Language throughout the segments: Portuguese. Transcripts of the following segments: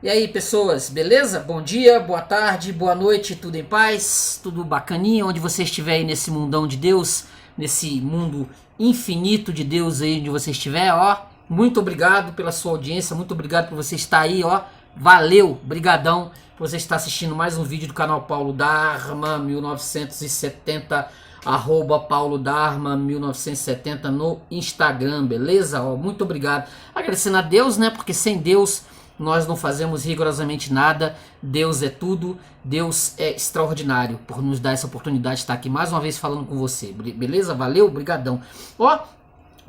E aí, pessoas, beleza? Bom dia, boa tarde, boa noite, tudo em paz? Tudo bacaninha? Onde você estiver aí nesse mundão de Deus, nesse mundo infinito de Deus aí onde você estiver, ó. Muito obrigado pela sua audiência, muito obrigado por você estar aí, ó. Valeu, brigadão por você estar assistindo mais um vídeo do canal Paulo Dharma 1970, arroba Paulo Dharma 1970 no Instagram, beleza? Ó, muito obrigado. Agradecendo a Deus, né? Porque sem Deus nós não fazemos rigorosamente nada. Deus é tudo. Deus é extraordinário por nos dar essa oportunidade de estar aqui mais uma vez falando com você. Beleza? Valeu? Brigadão. Ó,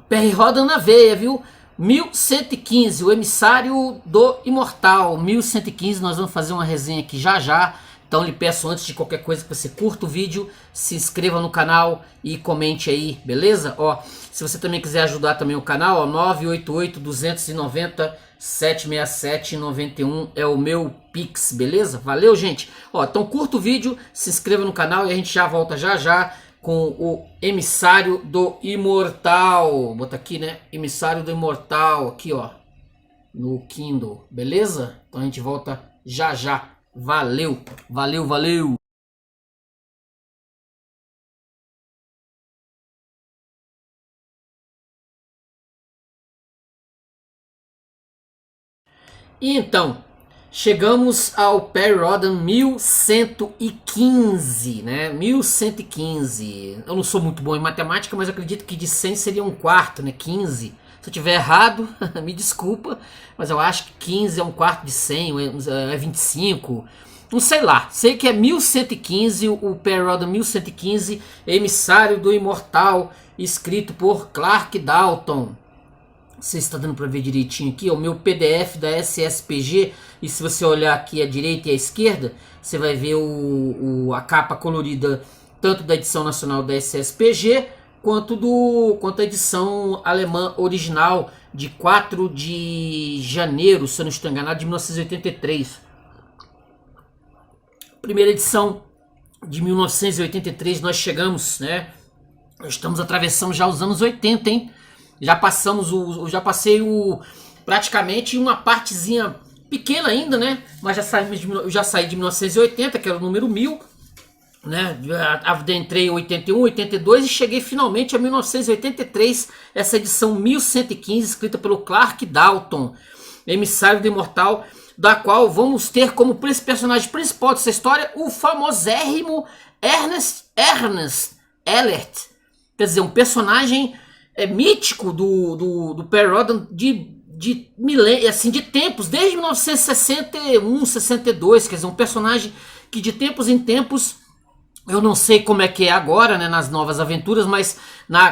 PR roda na veia, viu? 1115, o emissário do imortal. 1115, nós vamos fazer uma resenha aqui já já. Então lhe peço antes de qualquer coisa que você curta o vídeo, se inscreva no canal e comente aí, beleza? Ó, se você também quiser ajudar também o canal, ó, 988 290 767 91 é o meu Pix, beleza? Valeu, gente. Ó, então curta o vídeo, se inscreva no canal e a gente já volta já já com o emissário do imortal. Bota aqui, né? Emissário do imortal, aqui, ó, no Kindle, beleza? Então a gente volta já já. Valeu, valeu, valeu. E então, chegamos ao Perry Rhodan 1115, né? 1115. Eu não sou muito bom em matemática, mas eu acredito que de 100 seria um quarto, né? 15. Se eu tiver errado, me desculpa, mas eu acho que 15 é um quarto de 100, é 25. Não sei lá, sei que é 1115, o Perry Rhodan 1115, emissário do imortal, escrito por Clark Dalton. Você está dando para ver direitinho aqui, ó, o meu PDF da SSPG, e se você olhar aqui à direita e à esquerda, você vai ver a capa colorida tanto da edição nacional da SSPG, quanto a edição alemã original de 4 de janeiro, se eu não estou enganado, de 1983. Primeira edição de 1983, nós chegamos, né? Nós estamos atravessando já os anos 80, hein? Já passei praticamente uma partezinha pequena ainda, né? Mas já saí de 1980, que era o número 1000, né? Entrei em 81, 82 e cheguei finalmente a 1983, essa edição 1115, escrita pelo Clark Dalton, emissário do imortal, da qual vamos ter como personagem principal dessa história o famosérrimo Ernest Ellert. Quer dizer, um personagem mítico do Perry Rhodan de tempos, desde 1961, 62, quer dizer, um personagem que de tempos em tempos, eu não sei como é que é agora, né, nas novas aventuras, mas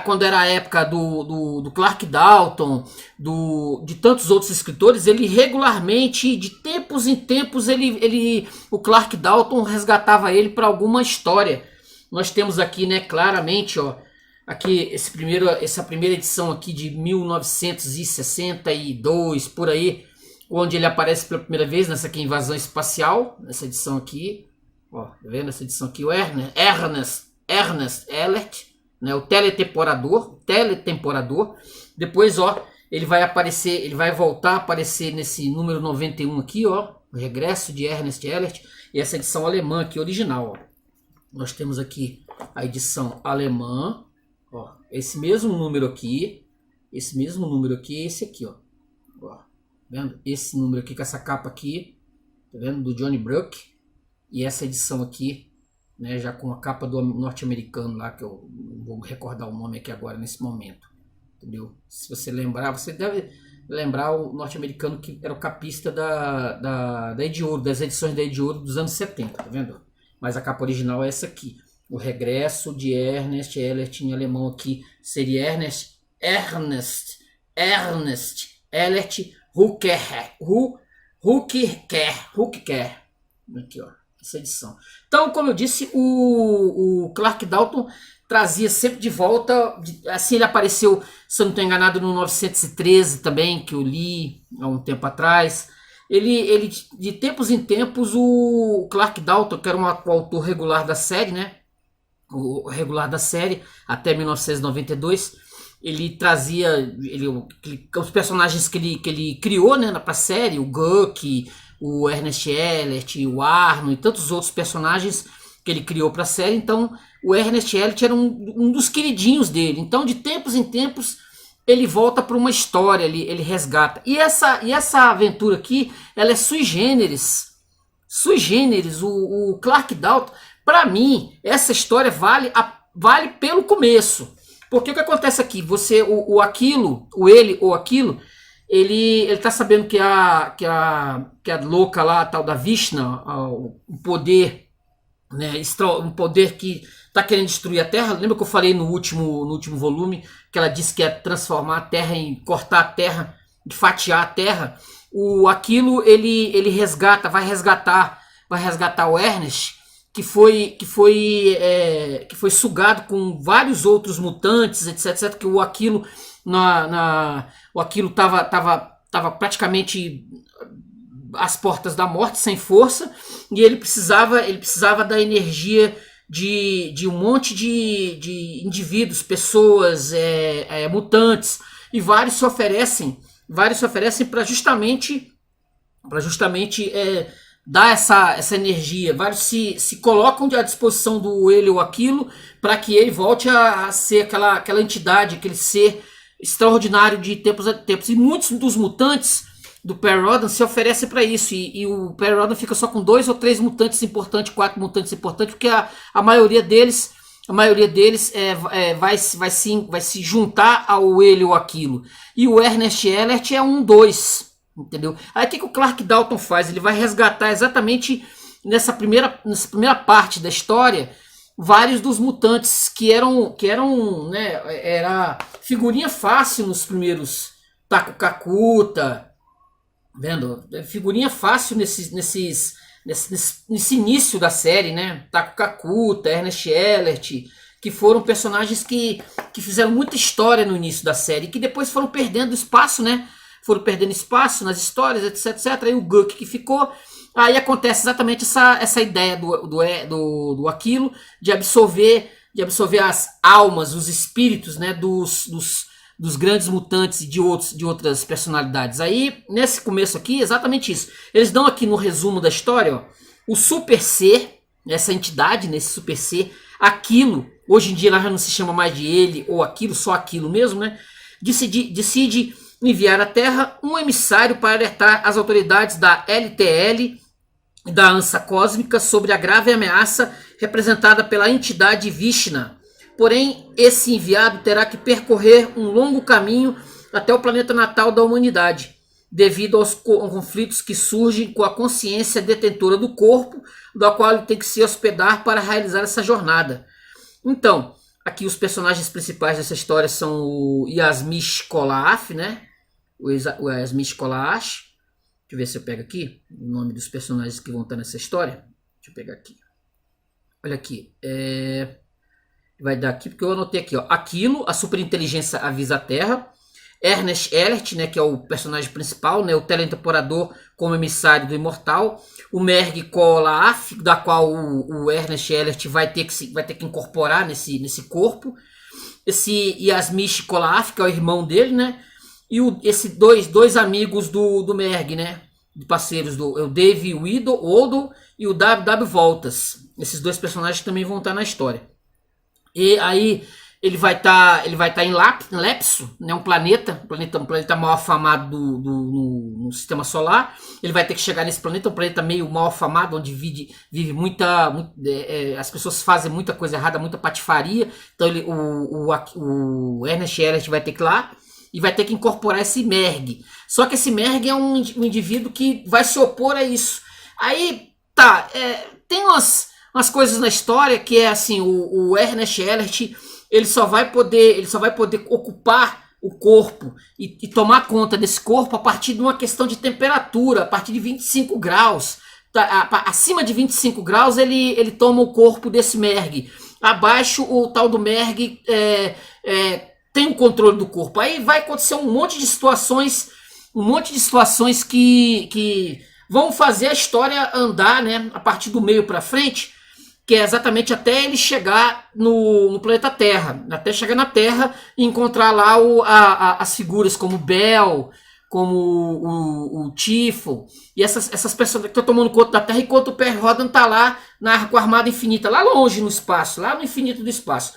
quando era a época do Clark Dalton, de tantos outros escritores, ele regularmente, de tempos em tempos, o Clark Dalton resgatava ele para alguma história. Nós temos aqui, né, claramente, ó, aqui essa primeira edição aqui de 1962, por aí, onde ele aparece pela primeira vez nessa aqui, Invasão Espacial, nessa edição aqui, ó, tá vendo essa edição aqui, o Ernest Ellert, né, o teletemporador, depois, ó, ele vai voltar a aparecer nesse número 91 aqui, ó, o regresso de Ernest Ellert, e essa edição alemã aqui, original, ó. Nós temos aqui a edição alemã, ó, esse mesmo número aqui, esse aqui, ó, vendo? Esse número aqui com essa capa aqui, tá vendo? Do Johnny Bruck, e essa edição aqui, né, já com a capa do norte-americano lá, que eu não vou recordar o nome aqui agora nesse momento, entendeu? Se você lembrar, você deve lembrar o norte-americano que era o capista da Edge Ouro, das edições da Edge Ouro dos anos 70, tá vendo? Mas a capa original é essa aqui. O regresso de Ernest Ellert, em alemão aqui seria Ernest Ellert Rückkehr. Aqui, ó, essa edição. Então, como eu disse, o Clark Dalton trazia sempre de volta, assim ele apareceu, se eu não estou enganado, no 913 também, que eu li há um tempo atrás. Ele de tempos em tempos, o Clark Dalton, que era o autor regular da série, né? O regular da série, até 1992, ele trazia os personagens que ele criou, né, para a série, o Guck, o Ernest Elliot, o Arno e tantos outros personagens que ele criou para a série. Então o Ernest Elliot era um dos queridinhos dele. Então de tempos em tempos ele volta para uma história, ele resgata. E essa aventura aqui, ela é sui generis. Sui generis, o Clark Dalton, para mim, essa história vale pelo começo. Porque o que acontece aqui? Aquilo, ele tá sabendo que a louca lá, a tal da Vishna, um poder, né, um poder que tá querendo destruir a Terra. Lembra que eu falei no último volume que ela disse que ia transformar a Terra, cortar a Terra, de fatiar a Terra? Aquilo ele vai resgatar o Ernest, que foi sugado com vários outros mutantes, etc, que o Aquilo tava praticamente às portas da morte, sem força, e ele precisava da energia de um monte de indivíduos, pessoas, mutantes, e vários se oferecem para justamente dar essa energia. Vários se colocam à disposição do ele ou aquilo para que ele volte a ser aquela entidade, aquele ser extraordinário de tempos a tempos. E muitos dos mutantes do Perry Rhodan se oferecem para isso, e o Perry Rhodan fica só com 2 ou 3 mutantes importantes, 4 mutantes importantes, porque a maioria deles vai se juntar ao ele ou aquilo. E o Ernest Elliot é 2, entendeu? Aí o que o Clark Dalton faz? Ele vai resgatar exatamente nessa primeira parte da história vários dos mutantes que eram né, era figurinha fácil nos primeiros Taku Kakuta, vendo? Figurinha fácil nesse início da série, né? Taku Kakuta, Ernest Elliot, que foram personagens que fizeram muita história no início da série, que depois foram perdendo espaço, né? Foram perdendo espaço nas histórias, etc. Aí o Guck que ficou. Aí acontece exatamente essa ideia do Aquilo de absorver as almas, os espíritos, né, dos grandes mutantes e de outras personalidades. Aí, nesse começo aqui, exatamente isso. Eles dão aqui no resumo da história, ó, o Super Ser, essa entidade, nesse Super Ser, Aquilo, hoje em dia ela já não se chama mais de ele ou aquilo, só aquilo mesmo, né? Decide enviar à Terra um emissário para alertar as autoridades da LTL e da ANSA Cósmica sobre a grave ameaça representada pela entidade Vishna. Porém, esse enviado terá que percorrer um longo caminho até o planeta natal da humanidade, devido aos conflitos que surgem com a consciência detentora do corpo, do qual ele tem que se hospedar para realizar essa jornada. Então, aqui os personagens principais dessa história são o Yasmish Kolaaf, né? O Yasmish Kolaaf. Deixa eu ver se eu pego aqui o nome dos personagens que vão estar nessa história. Deixa eu pegar aqui. Olha aqui. Vai dar aqui, porque eu anotei aqui, ó. Aquilo, a superinteligência avisa a Terra. Ernest Elliot, né, que é o personagem principal, né, o teletemporador como emissário do imortal. O Merg Kolaaf, da qual o Ernest Elliot vai ter que incorporar nesse corpo. Esse Yasmish Kolaaf, que é o irmão dele, né? E esses dois amigos do Merg, né? De parceiros, o Dave Odo e o W. Voltas. Esses dois personagens também vão estar na história. E aí ele vai estar em Lepso, né, um planeta mal afamado no sistema solar. Ele vai ter que chegar nesse planeta, um planeta meio mal afamado, onde vive as pessoas fazem muita coisa errada, muita patifaria. Então o Ernest Elliot vai ter que ir lá e vai ter que incorporar esse Merg. Só que esse Merg é um indivíduo que vai se opor a isso. Aí tem umas coisas na história que é assim, o Ernest Elliot ele só vai poder ocupar o corpo e tomar conta desse corpo a partir de uma questão de temperatura, a partir de 25 graus. Acima de 25 graus ele toma o corpo desse Merg. Abaixo o tal do Merg tem o controle do corpo. Aí vai acontecer um monte de situações que vão fazer a história andar, né, a partir do meio para frente, que é exatamente até ele chegar no planeta Terra, até chegar na Terra e encontrar lá as figuras como Bel, como o Tifo, e essas pessoas que estão tomando conta da Terra, enquanto o Perry Rodan está lá com a Armada Infinita, lá longe no espaço, lá no infinito do espaço.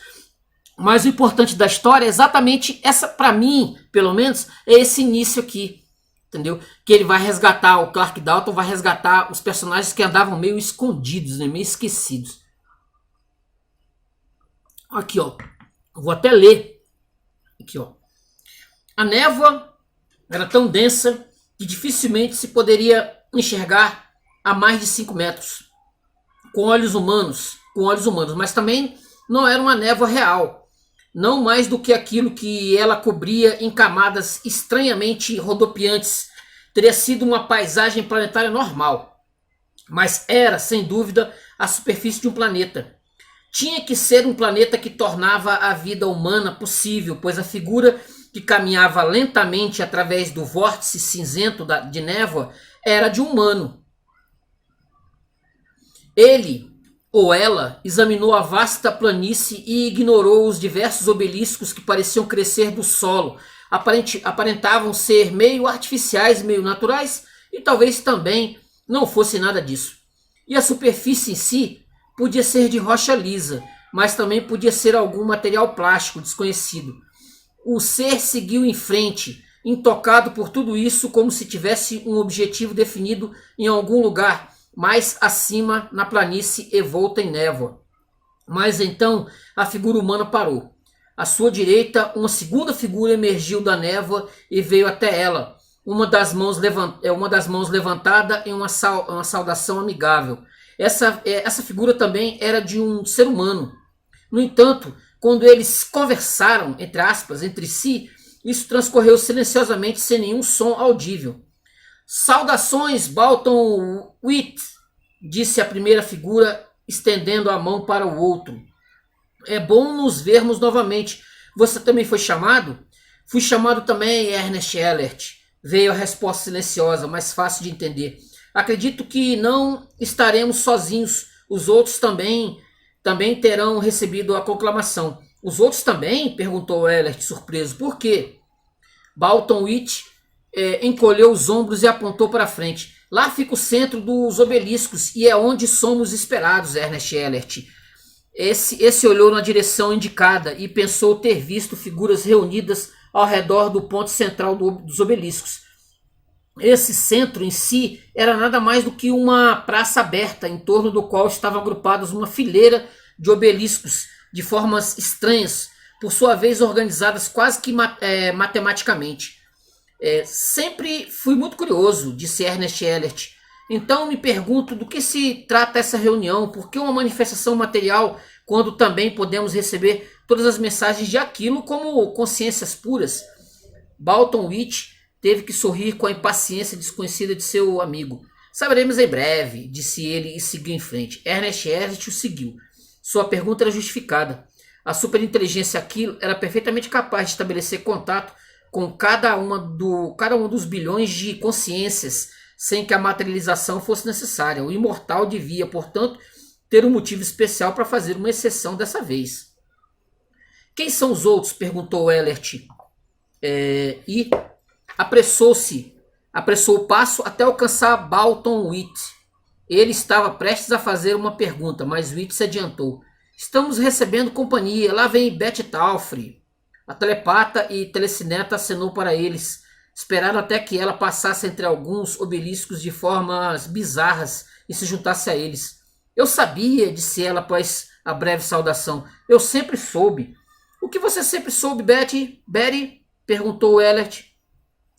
Mas o importante da história é exatamente essa, para mim, pelo menos, é esse início aqui, entendeu? Que ele vai resgatar, o Clark Dalton vai resgatar os personagens que andavam meio escondidos, né? Meio esquecidos. Aqui, ó. Vou até ler. Aqui, ó. A névoa era tão densa que dificilmente se poderia enxergar a mais de 5 metros com olhos humanos, mas também não era uma névoa real, não mais do que aquilo que ela cobria em camadas estranhamente rodopiantes. Teria sido uma paisagem planetária normal, mas era, sem dúvida, a superfície de um planeta. Tinha que ser um planeta que tornava a vida humana possível, pois a figura que caminhava lentamente através do vórtice cinzento de névoa era de um humano. Ele ou ela examinou a vasta planície e ignorou os diversos obeliscos que pareciam crescer do solo. Aparentavam ser meio artificiais, meio naturais, e talvez também não fosse nada disso. E a superfície em si podia ser de rocha lisa, mas também podia ser algum material plástico desconhecido. O ser seguiu em frente, intocado por tudo isso, como se tivesse um objetivo definido em algum lugar mais acima na planície envolta em névoa. Mas então a figura humana parou. À sua direita, uma segunda figura emergiu da névoa e veio até ela, uma das mãos levantada em uma saudação amigável. Essa figura também era de um ser humano. No entanto, quando eles conversaram, entre aspas, entre si, isso transcorreu silenciosamente sem nenhum som audível. Saudações, Balton Witt, disse a primeira figura, estendendo a mão para o outro. É bom nos vermos novamente. Você também foi chamado? Fui chamado também, Ernest Ellert. Veio a resposta silenciosa, mais fácil de entender. Acredito que não estaremos sozinhos. Os outros também terão recebido a conclamação. Os outros também? Perguntou Ellert, surpreso. Por quê? Balton Witt encolheu os ombros e apontou para frente. Lá fica o centro dos obeliscos e é onde somos esperados, Ernest Ellert. Esse olhou na direção indicada e pensou ter visto figuras reunidas ao redor do ponto central dos obeliscos. Esse centro em si era nada mais do que uma praça aberta, em torno do qual estavam agrupados uma fileira de obeliscos de formas estranhas, por sua vez organizadas quase que matematicamente. Sempre fui muito curioso, disse Ernest Ellert. Então me pergunto do que se trata essa reunião, por que uma manifestação material, quando também podemos receber todas as mensagens de aquilo como consciências puras? Balton Witt teve que sorrir com a impaciência desconhecida de seu amigo. Saberemos em breve, disse ele e seguiu em frente. Ernest Ellert o seguiu. Sua pergunta era justificada. A superinteligência Aquilo era perfeitamente capaz de estabelecer contato com cada um dos bilhões de consciências, sem que a materialização fosse necessária. O imortal devia, portanto, ter um motivo especial para fazer uma exceção dessa vez. Quem são os outros? Perguntou Ellert. E apressou o passo até alcançar Balton Witt. Ele estava prestes a fazer uma pergunta, mas Witt se adiantou. Estamos recebendo companhia. Lá vem Beth Taufre. A telepata e telecineta acenou para eles. Esperaram até que ela passasse entre alguns obeliscos de formas bizarras e se juntasse a eles. Eu sabia, disse ela após a breve saudação. Eu sempre soube. O que você sempre soube, Betty? Perguntou Ellert.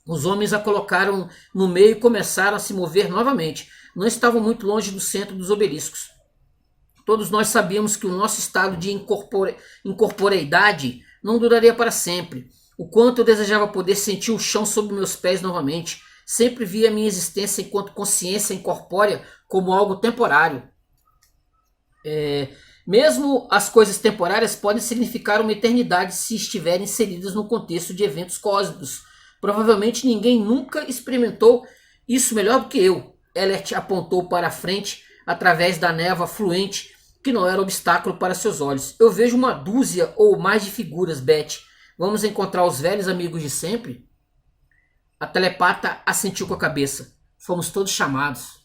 Os homens a colocaram no meio e começaram a se mover novamente. Não estavam muito longe do centro dos obeliscos. Todos nós sabíamos que o nosso estado de incorporeidade não duraria para sempre. O quanto eu desejava poder sentir o chão sob meus pés novamente. Sempre via minha existência enquanto consciência incorpórea como algo temporário. Mesmo as coisas temporárias podem significar uma eternidade se estiverem inseridas no contexto de eventos cósmicos. Provavelmente ninguém nunca experimentou isso melhor do que eu. Ellert apontou para a frente através da névoa fluente que não era obstáculo para seus olhos. Eu vejo uma dúzia ou mais de figuras, Beth. Vamos encontrar os velhos amigos de sempre? A telepata assentiu com a cabeça. Fomos todos chamados.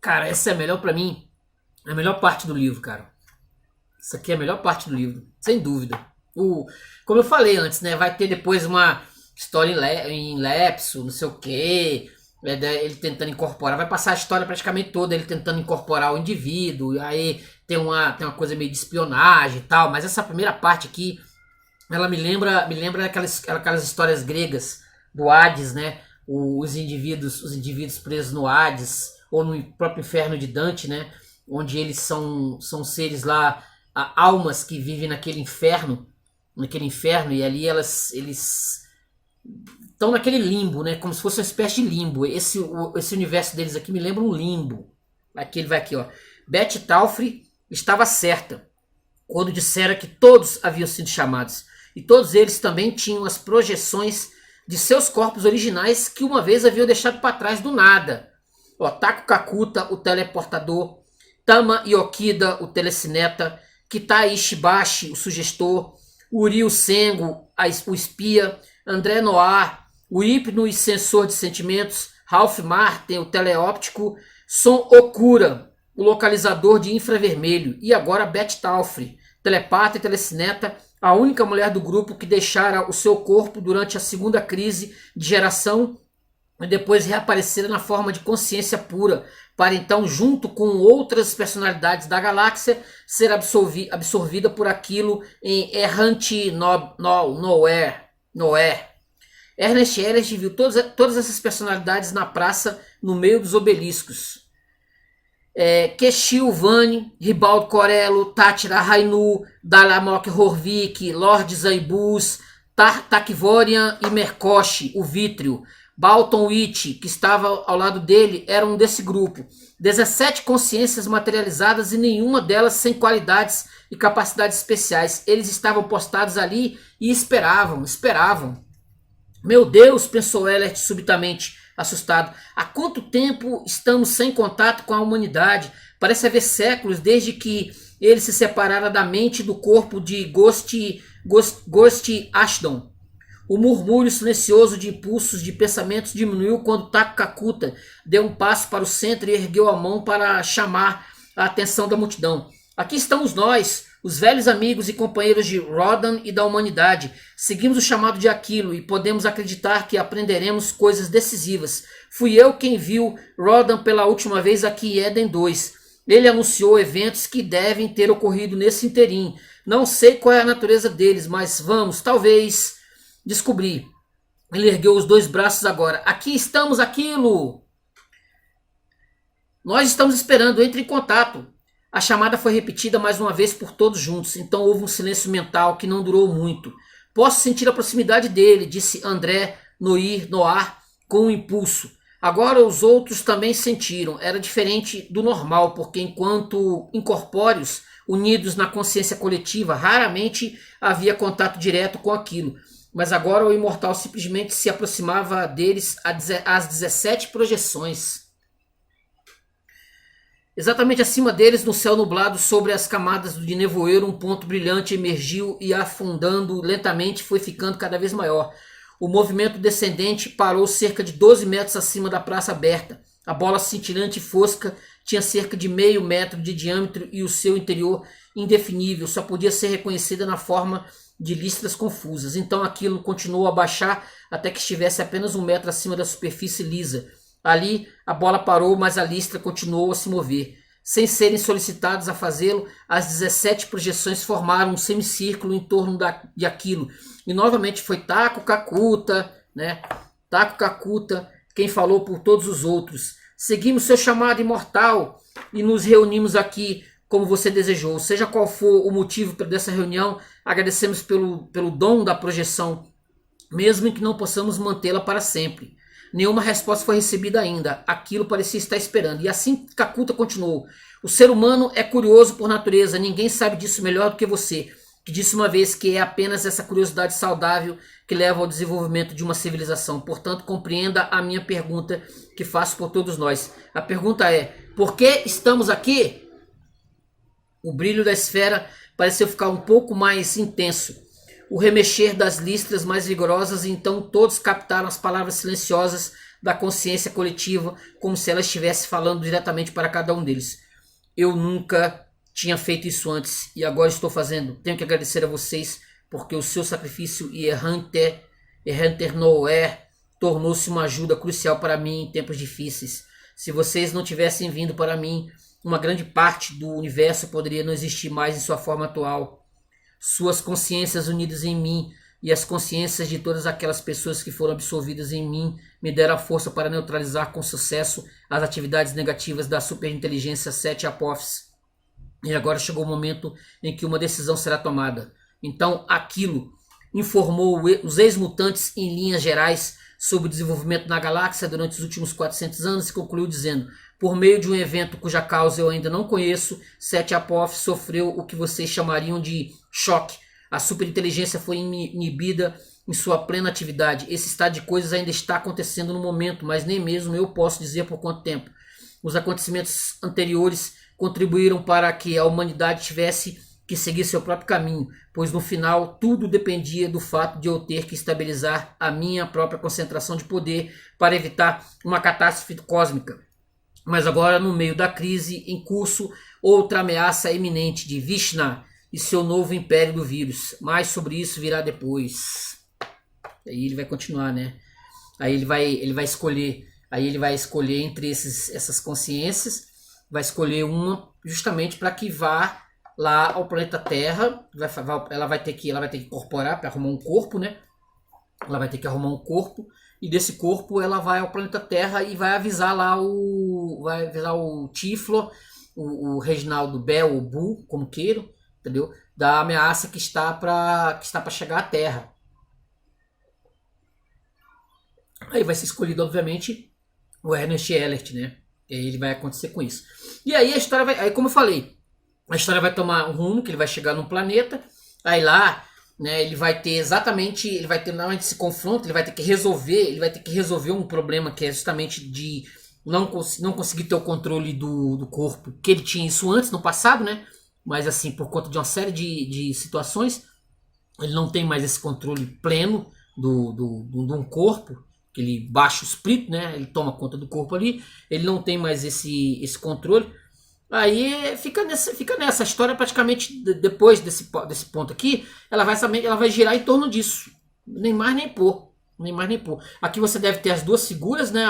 Cara, essa é a melhor, pra mim, a melhor parte do livro, cara. Isso aqui é a melhor parte do livro, sem dúvida. Como eu falei antes, né? Vai ter depois uma história em lapso, não sei o quê. Ele tentando incorporar. Vai passar a história praticamente toda, ele tentando incorporar o indivíduo. E aí tem uma coisa meio de espionagem e tal. Mas essa primeira parte aqui, ela me lembra aquelas histórias gregas do Hades, né? Os indivíduos presos no Hades, ou no próprio inferno de Dante, né? Onde eles são seres lá, almas que vivem naquele inferno, e ali eles estão naquele limbo, né? Como se fosse uma espécie de limbo. Esse universo deles aqui me lembra um limbo. Aqui ele vai aqui, ó. Beth Taufre estava certa quando dissera que todos haviam sido chamados. E todos eles também tinham as projeções de seus corpos originais que uma vez haviam deixado para trás do nada. Ó, Taku Kakuta, o teleportador, Tama Yokida, o telecineta, Kitai Ishibashi, o sugestor, Uri Sengo, o espia, André Noir, o hipno e sensor de sentimentos, Ralph Martin, o teleóptico, Son Okura, o localizador de infravermelho, e agora Beth Taufre, telepata e telecineta, a única mulher do grupo que deixara o seu corpo durante a segunda crise de geração e depois reaparecera na forma de consciência pura, para então, junto com outras personalidades da galáxia, ser absorvida por aquilo em Errante Nowhere. Ernest Ellis viu todas essas personalidades na praça, no meio dos obeliscos. Keshil Vani, Ribaldo Corello, Tátira Rainu, Dalamok Horvik, Lord Zaibus, Takvorian e Merkoshi, o Vítreo. Balton Witt, que estava ao lado dele, era um desse grupo. 17 consciências materializadas e nenhuma delas sem qualidades e capacidades especiais. Eles estavam postados ali e esperavam. Meu Deus, pensou Ellert subitamente, assustado. Há quanto tempo estamos sem contato com a humanidade? Parece haver séculos desde que ele se separara da mente e do corpo de Ghost Ashton. O murmúrio silencioso de impulsos de pensamentos diminuiu quando Taku Kakuta deu um passo para o centro e ergueu a mão para chamar a atenção da multidão. Aqui estamos nós, os velhos amigos e companheiros de Rodan e da humanidade. Seguimos o chamado de Aquilo e podemos acreditar que aprenderemos coisas decisivas. Fui eu quem viu Rodan pela última vez aqui em Eden 2. Ele anunciou eventos que devem ter ocorrido nesse interim. Não sei qual é a natureza deles, mas vamos, talvez, descobrir. Ele ergueu os dois braços agora. Aqui estamos, Aquilo! Nós estamos esperando, entre em contato. A chamada foi repetida mais uma vez por todos juntos, então houve um silêncio mental que não durou muito. Posso sentir a proximidade dele, disse André Noir com um impulso. Agora os outros também sentiram. Era diferente do normal, porque enquanto incorpóreos, unidos na consciência coletiva, raramente havia contato direto com aquilo. Mas agora o imortal simplesmente se aproximava deles às 17 projeções. Exatamente acima deles, no céu nublado, sobre as camadas de nevoeiro, um ponto brilhante emergiu e, afundando lentamente, foi ficando cada vez maior. O movimento descendente parou cerca de 12 metros acima da praça aberta. A bola cintilante e fosca tinha cerca de meio metro de diâmetro e o seu interior indefinível só podia ser reconhecida na forma de listras confusas. Então aquilo continuou a baixar até que estivesse apenas 1 metro acima da superfície lisa. Ali a bola parou, mas a listra continuou a se mover. Sem serem solicitados a fazê-lo, as 17 projeções formaram um semicírculo em torno de aquilo. E novamente foi Taku Kakuta, né? Taku Kakuta, quem falou por todos os outros. Seguimos seu chamado imortal e nos reunimos aqui como você desejou. Seja qual for o motivo dessa reunião, agradecemos pelo dom da projeção, mesmo que não possamos mantê-la para sempre. Nenhuma resposta foi recebida ainda. Aquilo parecia estar esperando. E assim Kakuta continuou. O ser humano é curioso por natureza. Ninguém sabe disso melhor do que você. que disse uma vez que é apenas essa curiosidade saudável que leva ao desenvolvimento de uma civilização. Portanto, compreenda a minha pergunta que faço por todos nós. A pergunta é: por que estamos aqui? O brilho da esfera pareceu ficar um pouco mais intenso. O remexer das listras mais vigorosas, e então todos captaram as palavras silenciosas da consciência coletiva, como se ela estivesse falando diretamente para cada um deles. Eu nunca tinha feito isso antes e agora estou fazendo. Tenho que agradecer a vocês, porque o seu sacrifício e errante Noé tornou-se uma ajuda crucial para mim em tempos difíceis. Se vocês não tivessem vindo para mim, uma grande parte do universo poderia não existir mais em sua forma atual. Suas consciências unidas em mim e as consciências de todas aquelas pessoas que foram absorvidas em mim me deram a força para neutralizar com sucesso as atividades negativas da superinteligência 7 Apophis. E agora chegou o momento em que uma decisão será tomada. Então aquilo informou os ex-mutantes em linhas gerais sobre o desenvolvimento na galáxia durante os últimos 400 anos e concluiu dizendo: por meio de um evento cuja causa eu ainda não conheço, 7 Apophis sofreu o que vocês chamariam de choque. A superinteligência foi inibida em sua plena atividade. Esse estado de coisas ainda está acontecendo no momento, mas nem mesmo eu posso dizer por quanto tempo. Os acontecimentos anteriores contribuíram para que a humanidade tivesse que seguir seu próprio caminho, pois no final tudo dependia do fato de eu ter que estabilizar a minha própria concentração de poder para evitar uma catástrofe cósmica. Mas agora, no meio da crise em curso, outra ameaça iminente de Vishnu e seu novo império do vírus. Mais sobre isso virá depois. Aí ele vai continuar, né? Aí ele vai escolher entre essas consciências, vai escolher uma justamente para que vá lá ao planeta Terra. Ela vai ter que incorporar para arrumar um corpo, né? Ela vai ter que arrumar um corpo, e desse corpo ela vai ao planeta Terra e vai avisar lá o Tiflo, o Reginaldo Bell ou Bull, como queiram, entendeu? Da ameaça que está para chegar à Terra. Aí vai ser escolhido, obviamente, o Ernest Ellert, né? E aí ele vai acontecer com isso. E aí a história vai, aí como eu falei, a história vai tomar um rumo que ele vai chegar num planeta, aí lá, né, ele vai ter normalmente esse confronto, ele vai ter que resolver um problema que é justamente de não conseguir ter o controle do corpo, que ele tinha isso antes, no passado, né? Mas assim, por conta de uma série de situações, ele não tem mais esse controle pleno de um corpo, que ele baixa o espírito, né? Ele toma conta do corpo ali, ele não tem mais esse controle. Aí fica nessa história praticamente depois desse ponto aqui, ela vai girar em torno disso, nem mais nem pouco. Aqui você deve ter as duas figuras, né?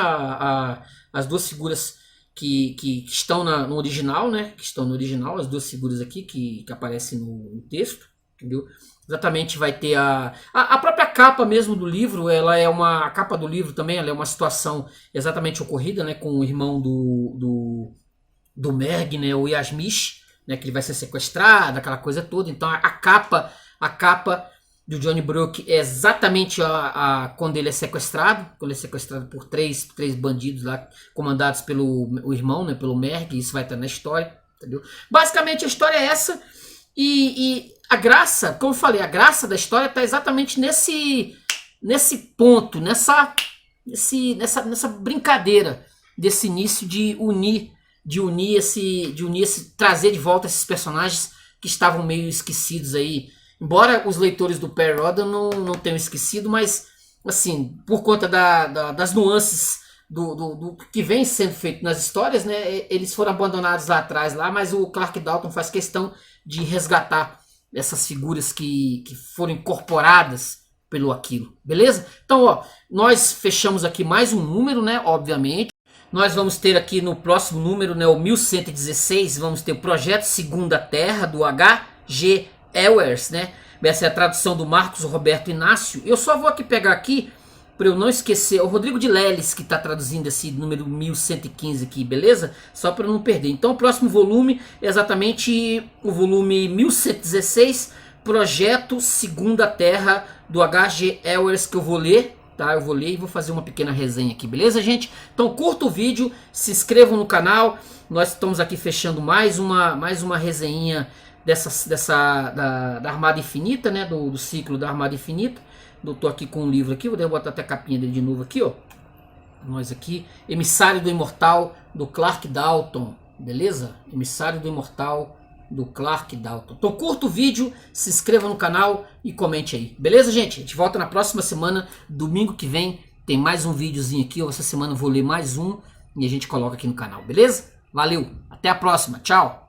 As duas figuras que estão no original, né? Que estão no original, as duas figuras aqui que aparecem no texto, entendeu? Exatamente, vai ter a própria capa mesmo do livro, a capa do livro também, ela é uma situação exatamente ocorrida, né? Com o irmão do Merg, né, o Yasmish, né, que ele vai ser sequestrado, aquela coisa toda. Então a capa do Johnny Brooke é exatamente quando ele é sequestrado, por três bandidos lá, comandados pelo irmão, né, pelo Merg. Isso vai estar na história, entendeu? Basicamente a história é essa, e a graça, como eu falei, a graça da história está exatamente nesse ponto, nessa brincadeira desse início de unir, trazer de volta esses personagens que estavam meio esquecidos aí. Embora os leitores do Perry Rhodan não tenham esquecido, mas assim, por conta das nuances do que vem sendo feito nas histórias, né, eles foram abandonados lá atrás, mas o Clark Dalton faz questão de resgatar essas figuras que foram incorporadas pelo aquilo, beleza? Então, ó, nós fechamos aqui mais um número, né, obviamente. Nós vamos ter aqui no próximo número, né, o 1116, vamos ter o Projeto Segunda Terra, do H.G. Ewers, né? Essa é a tradução do Marcos Roberto Inácio. Eu só vou aqui pegar aqui, para eu não esquecer, o Rodrigo de Leles que está traduzindo esse número 1115 aqui, beleza? Só para eu não perder. Então o próximo volume é exatamente o volume 1116, Projeto Segunda Terra, do H.G. Ewers, que eu vou ler. Tá, eu vou ler e vou fazer uma pequena resenha aqui, beleza, gente? Então curta o vídeo, se inscrevam no canal. Nós estamos aqui fechando mais uma resenha da Armada Infinita, né? Do ciclo da Armada Infinita. Eu tô aqui com um livro aqui, vou botar até a capinha dele de novo aqui, ó. Nós aqui, Emissário do Imortal, do Clark Dalton, beleza? Emissário do Imortal, do Clark Dalton. Então curta o vídeo, se inscreva no canal e comente aí, beleza, gente? A gente volta na próxima semana, domingo que vem, tem mais um videozinho aqui, essa semana eu vou ler mais um e a gente coloca aqui no canal, beleza? Valeu, até a próxima, tchau!